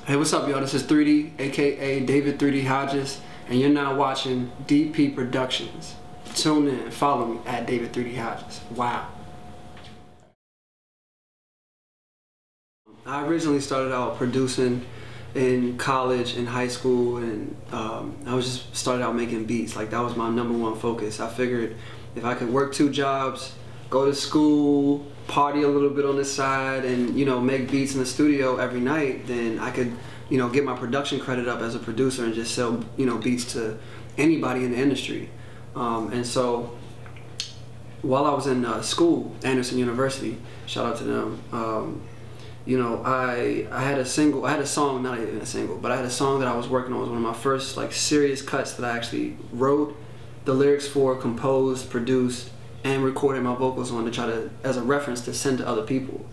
Hey, what's up, y'all? This is 3D, aka David 3D Hodges, and you're now watching D.P Productions. Tune in, follow me at David 3D Hodges. Wow. I originally started out producing in college, in high school, and I was just started out making beats. Like, that was my #1 focus. I figured if I could work 2 jobs, go to school, party a little bit on the side, and make beats in the studio every night, then I could get my production credit up as a producer and just sell beats to anybody in the industry. And so while I was in school, Anderson University, shout out to them, I had a song, not even a single, but I had a song that I was working on. It was one of my first serious cuts that I actually wrote the lyrics for, composed, produced, and recorded my vocals on to try to, as a reference, to send to other people.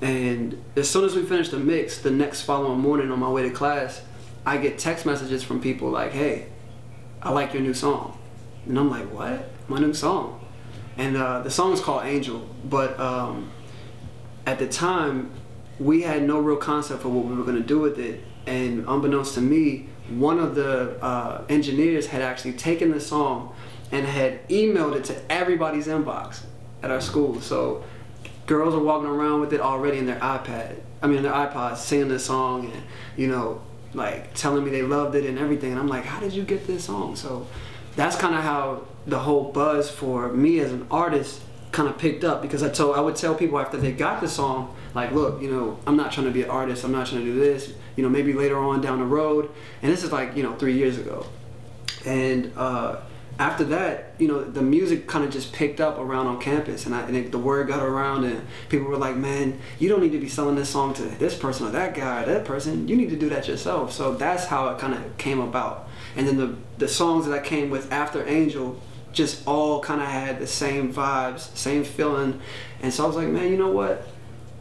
And as soon as we finished the mix, the next following morning on my way to class, I get text messages from people like, "Hey, I like your new song." And I'm like, "What? My new song?" And the song is called Angel, but at the time, we had no real concept for what we were going to do with it. And unbeknownst to me, one of the engineers had actually taken the song and had emailed it to everybody's inbox at our school. So girls are walking around with it already in their iPods, singing the song, and like telling me they loved it and everything. And I'm like, "How did you get this song?" So that's kind of how the whole buzz for me as an artist kind of picked up, because I would tell people after they got the song, like, "Look, I'm not trying to be an artist. I'm not trying to do this. Maybe later on down the road." And this is like 3 years ago. And after that, the music kind of just picked up around on campus, and the word got around, and people were like, "Man, you don't need to be selling this song to this person or that guy or that person. You need to do that yourself." So that's how it kind of came about. And then the songs that I came with after Angel just all kind of had the same vibes, same feeling. And so I was like, "Man, you know what?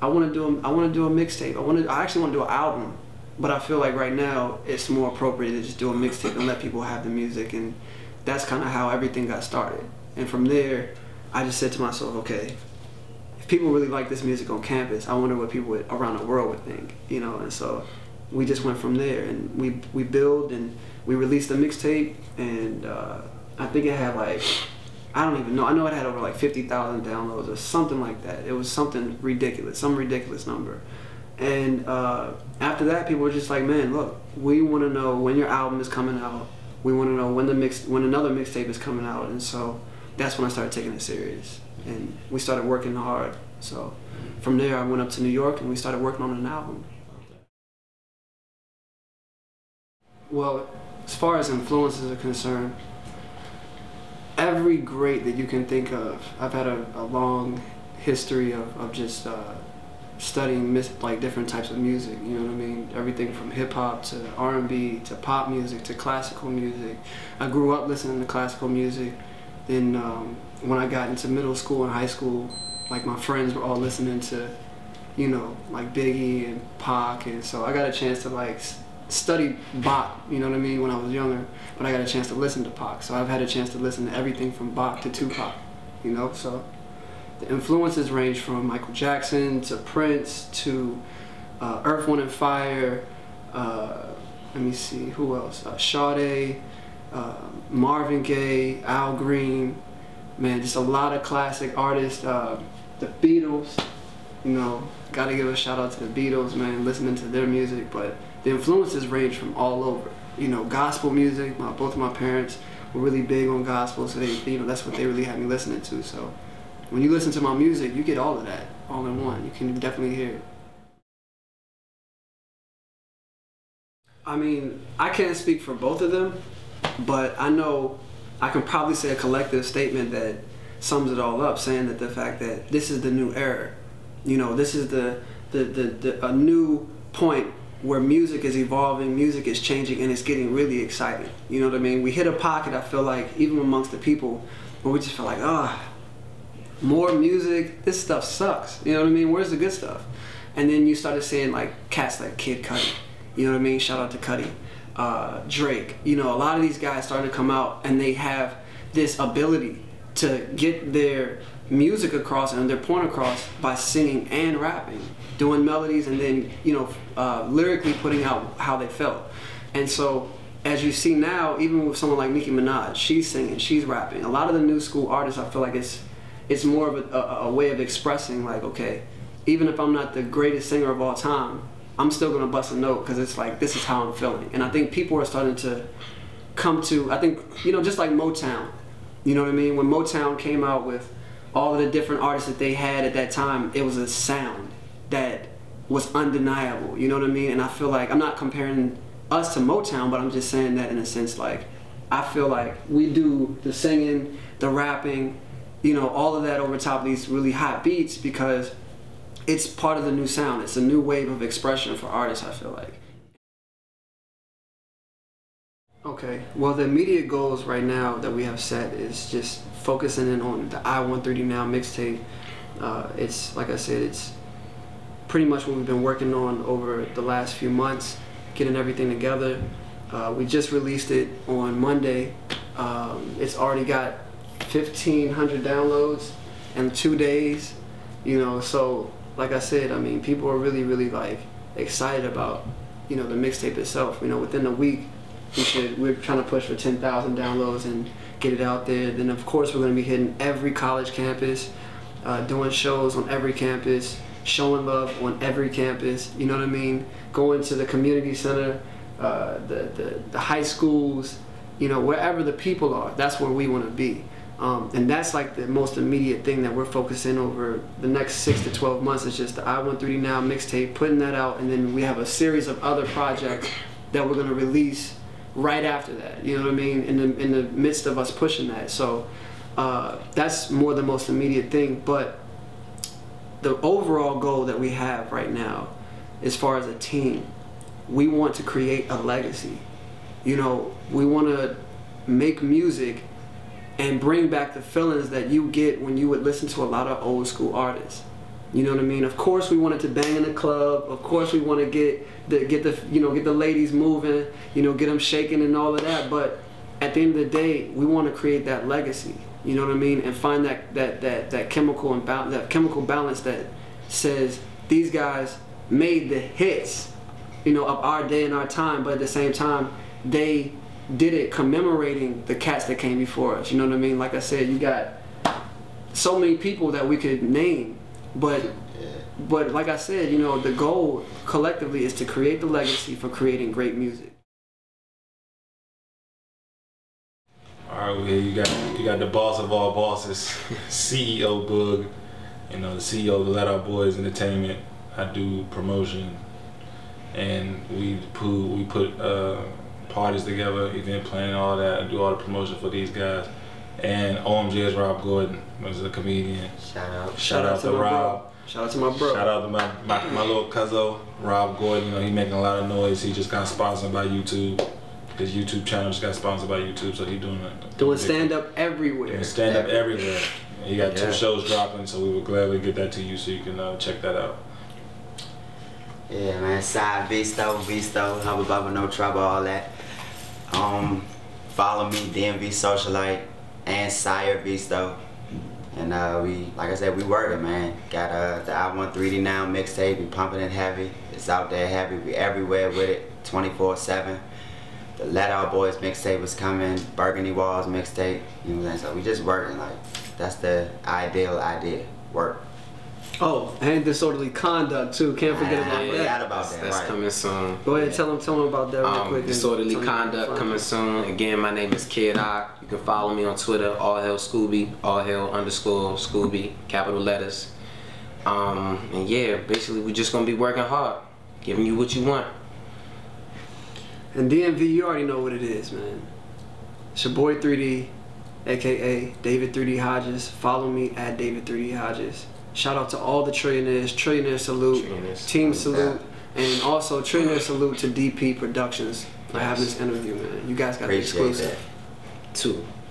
I want to do a mixtape. I actually want to do an album, but I feel like right now it's more appropriate to just do a mixtape and let people have the music." And that's kind of how everything got started. And from there, I just said to myself, okay, if people really like this music on campus, I wonder what people around the world would think, And so we just went from there, and we built and we released a mixtape, and I think it had I don't even know. I know it had over 50,000 downloads or something like that. It was something ridiculous, some ridiculous number. And after that, people were just like, "Man, look, we want to know when your album is coming out. We want to know when another mixtape is coming out." And so that's when I started taking it serious, and we started working hard. So from there, I went up to New York, and we started working on an album. Well, as far as influences are concerned, every great that you can think of. I've had a long history of just studying different types of music, you know what I mean? Everything from hip hop to R&B to pop music to classical music. I grew up listening to classical music. Then when I got into middle school and high school, my friends were all listening to, Biggie and Pac, and so I got a chance to study Bach, you know what I mean, when I was younger, but I got a chance to listen to Pac. So I've had a chance to listen to everything from Bach to Tupac, so the influences range from Michael Jackson to Prince to Earth, Wind and Fire, let me see, who else? Sade, Marvin Gaye, Al Green, man, just a lot of classic artists. The Beatles, gotta give a shout out to the Beatles, man, listening to their music. But the influences range from all over. Gospel music, both of my parents were really big on gospel, so they, that's what they really had me listening to. So when you listen to my music, you get all of that, all in one. You can definitely hear it. I mean, I can't speak for both of them, but I know I can probably say a collective statement that sums it all up, saying that the fact that this is the new era. This is a new point where music is evolving, music is changing, and it's getting really exciting. You know what I mean? We hit a pocket, I feel like, even amongst the people, where we just feel like, more music, this stuff sucks. You know what I mean? Where's the good stuff? And then you started seeing cats like Kid Cudi. You know what I mean? Shout out to Cudi. Drake. A lot of these guys started to come out, and they have this ability to get their music across and their point across by singing and rapping, doing melodies, and then lyrically putting out how they felt. And so as you see now, even with someone like Nicki Minaj, she's singing, she's rapping. A lot of the new school artists, I feel like it's more of a way of expressing, like, okay, even if I'm not the greatest singer of all time, I'm still gonna bust a note because it's like, this is how I'm feeling. And I think people are starting to come to, I think, just like Motown, you know what I mean? When Motown came out with all of the different artists that they had at that time, it was a sound that was undeniable, you know what I mean? And I feel like, I'm not comparing us to Motown, but I'm just saying that in a sense, like, I feel like we do the singing, the rapping, all of that over top of these really hot beats because it's part of the new sound. It's a new wave of expression for artists, I feel like. Okay, well, the immediate goals right now that we have set is just focusing in on the I-130 Now mixtape. It's, like I said, it's pretty much what we've been working on over the last few months, getting everything together. We just released it on Monday. It's already got 1,500 downloads in 2 days, so like I said, I mean, people are really, really like excited about, the mixtape itself. Within a week, we're trying to push for 10,000 downloads and get it out there. Then of course we're going to be hitting every college campus, doing shows on every campus, showing love on every campus, you know what I mean? Going to the community center, the high schools, wherever the people are, that's where we want to be. And that's like the most immediate thing that we're focusing over the next 6 to 12 months. Is just the I-130 Now mixtape, putting that out, and then we have a series of other projects that we're going to release right after that, you know what I mean, in the midst of us pushing that. So that's more the most immediate thing. But the overall goal that we have right now, as far as a team, we want to create a legacy. We want to make music and bring back the feelings that you get when you would listen to a lot of old school artists. You know what I mean? Of course we wanted to bang in the club. Of course we want to get the ladies moving, get them shaking and all of that. But at the end of the day, we want to create that legacy. You know what I mean? And find that chemical balance that says these guys made the hits, of our day and our time. But at the same time, they did it commemorating the cats that came before us. You know what I mean? Like I said, you got so many people that we could name. But like I said, the goal collectively is to create the legacy for creating great music. All right, well, you got the boss of all bosses, CEO Boog, the CEO of Let Our Boys Entertainment. I do promotion, and we put parties together, event planning, all that. I do all the promotion for these guys. And OMG is Rob Gordon, who's a comedian. Shout out to Rob. Shout out to my bro. Shout out to my little cousin, Rob Gordon. He making a lot of noise. He just got sponsored by YouTube. His YouTube channel just got sponsored by YouTube, so he's doing stand up everywhere. Doing stand up everywhere. He got 2 shows dropping, so we would gladly get that to you so you can check that out. Yeah, man. Side Visto, Hubba Bubba, No Trouble, all that. Follow me, DMV Socialite, and Sire Visto. And like I said, we working, man. Got the I-130 Now mixtape. We pumping it heavy. It's out there heavy. We everywhere with it, 24/7. The Let Our Boys mixtape was coming. Burgundy Walls mixtape. You know what I'm saying? So we just working. Like, that's the ideal idea. Work. Oh, and disorderly conduct too. Can't forget about that. Forgot about that. That's right. coming soon. Go ahead, tell them about that real quick. Disorderly conduct coming soon. Again, my name is Kid Ock. You can follow me on Twitter, all hell Scooby, _Scooby, capital letters. And yeah, basically we're just gonna be working hard, giving you what you want. And DMV, you already know what it is, man. It's your boy 3D, aka David 3D Hodges. Follow me at David 3D Hodges. Shout out to all the trillionaires, trillionaire salute, team salute, and also trillionaire salute to D.P Productions for having this interview, man. You guys got the exclusive. Too.